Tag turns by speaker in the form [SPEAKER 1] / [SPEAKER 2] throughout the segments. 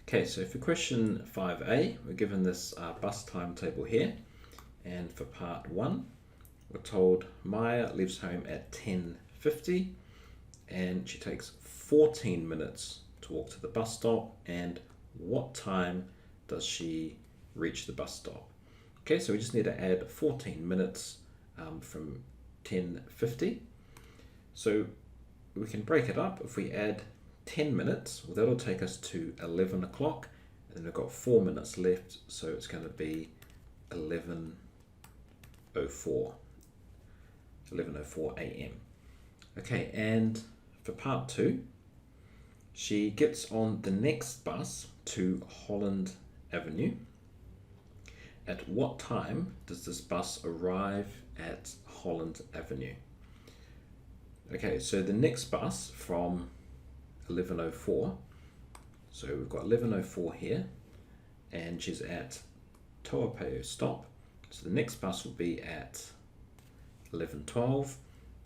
[SPEAKER 1] Okay, so for question 5a, we're given this bus timetable here, and for part 1, we're told Maya leaves home at 10:50, and she takes 14 minutes to walk to the bus stop, and what time does she reach the bus stop? Okay, so we just need to add 14 minutes from 10:50. So we can break it up. If we add 10 minutes, well, that'll take us to 11 o'clock, and then we've got 4 minutes left, so it's going to be 11:04 a.m. Okay, and for part 2, she gets on the next bus to Holland Avenue. At what time does this bus arrive at Holland Avenue? Okay, so the next bus from 11:04, so we've got 11:04 here, and she's at Toa stop, so the next bus will be at 11:12,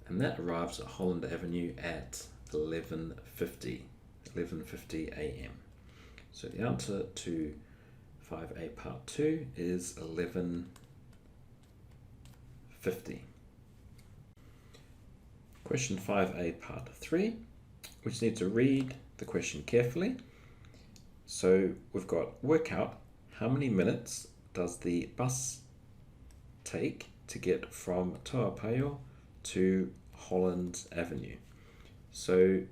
[SPEAKER 1] and that arrives at Holland Avenue at 11:50 a.m. So the answer to 5a part 2 is 11:50. Question 5a part 3, we just need to read the question carefully. So we've got, work out how many minutes does the bus take to get from Toa to Holland Avenue. So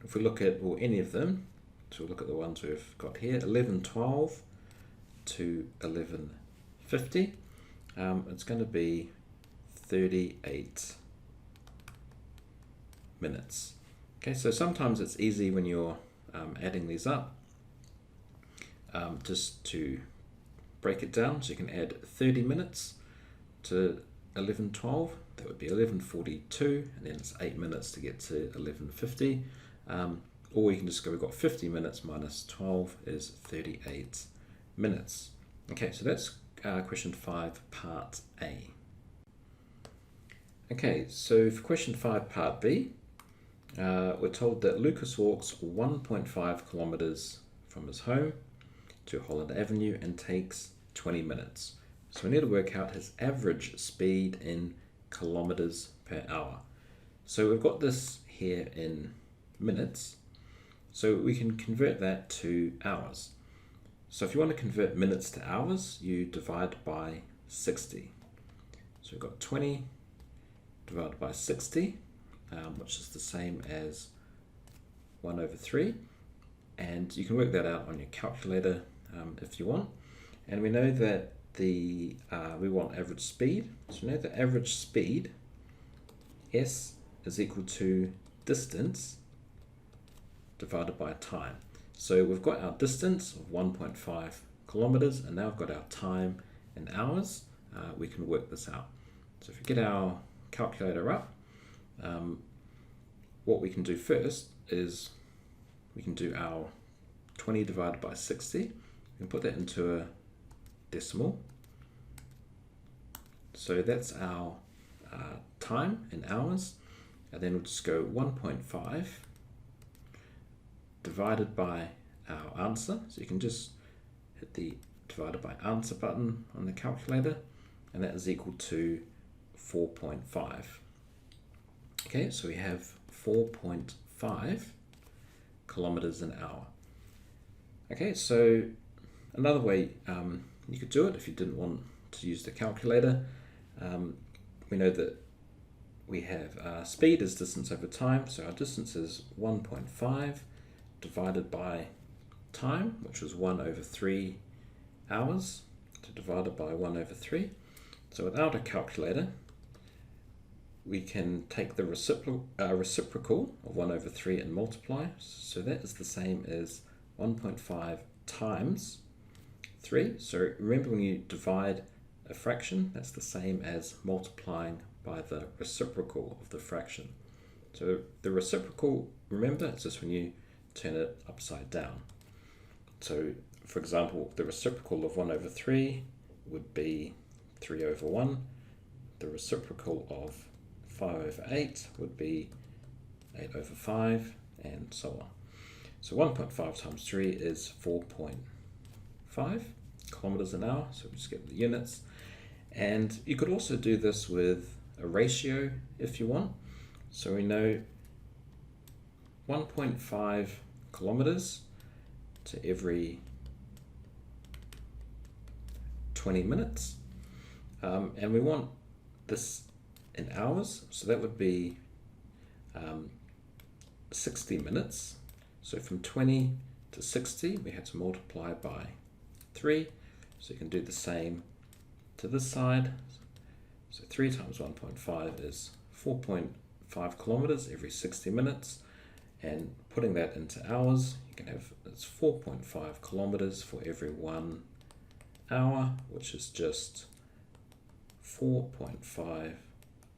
[SPEAKER 1] if we look at, or any of them, so we'll look at the ones we've got here, 11:12 to 11:50, it's going to be 38 minutes. Okay, so sometimes it's easy when you're adding these up, just to break it down. So you can add 30 minutes to 11:12, that would be 11:42, and then it's 8 minutes to get to 11:50. Or you can just go, we've got 50 minutes minus 12 is 38 minutes. Okay, so that's question 5 part A. Okay, so for question 5 part B, we're told that Lucas walks 1.5 kilometers from his home to Holland Avenue and takes 20 minutes. So we need to work out his average speed in kilometers per hour. So we've got this here in minutes, so we can convert that to hours. So if you want to convert minutes to hours, you divide by 60. So we've got 20 divided by 60, which is the same as 1/3, and you can work that out on your calculator if you want. And we know that we want average speed, so we know the average speed, S, is equal to distance divided by time. So we've got our distance of 1.5 kilometers, and now we've got our time in hours. We can work this out. So if we get our calculator up, what we can do first is we can do our 20 divided by 60. We can put that into a decimal. So that's our time in hours, and then we'll just go 1.5 divided by our answer. So you can just hit the divided by answer button on the calculator, and that is equal to 4.5. Okay, so we have 4.5 kilometers an hour. Okay, so another way you could do it if you didn't want to use the calculator, we know that we have speed is distance over time, so our distance is 1.5 divided by time, which was 1/3 hours, so divided by 1/3. So without a calculator, we can take the reciprocal of 1/3 and multiply. So that is the same as 1.5 times 3. So remember, when you divide a fraction, that's the same as multiplying by the reciprocal of the fraction. So the reciprocal, remember, it's just when you turn it upside down. So for example, the reciprocal of 1/3 would be 3/1. The reciprocal of 5/8 would be 8/5, and so on. So 1.5 times 3 is 4.5 kilometers an hour. So we just get the units. And you could also do this with a ratio if you want. So we know 1.5 kilometers to every 20 minutes. And we want this in hours. So that would be 60 minutes. So from 20 to 60, we had to multiply by 3. So you can do the same to this side. So 3 times 1.5 is 4.5 kilometers every 60 minutes. And putting that into hours, you can have it's 4.5 kilometers for every 1 hour, which is just 4.5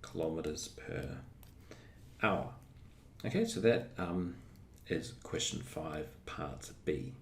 [SPEAKER 1] kilometers per hour. Okay, so that is question 5, part B.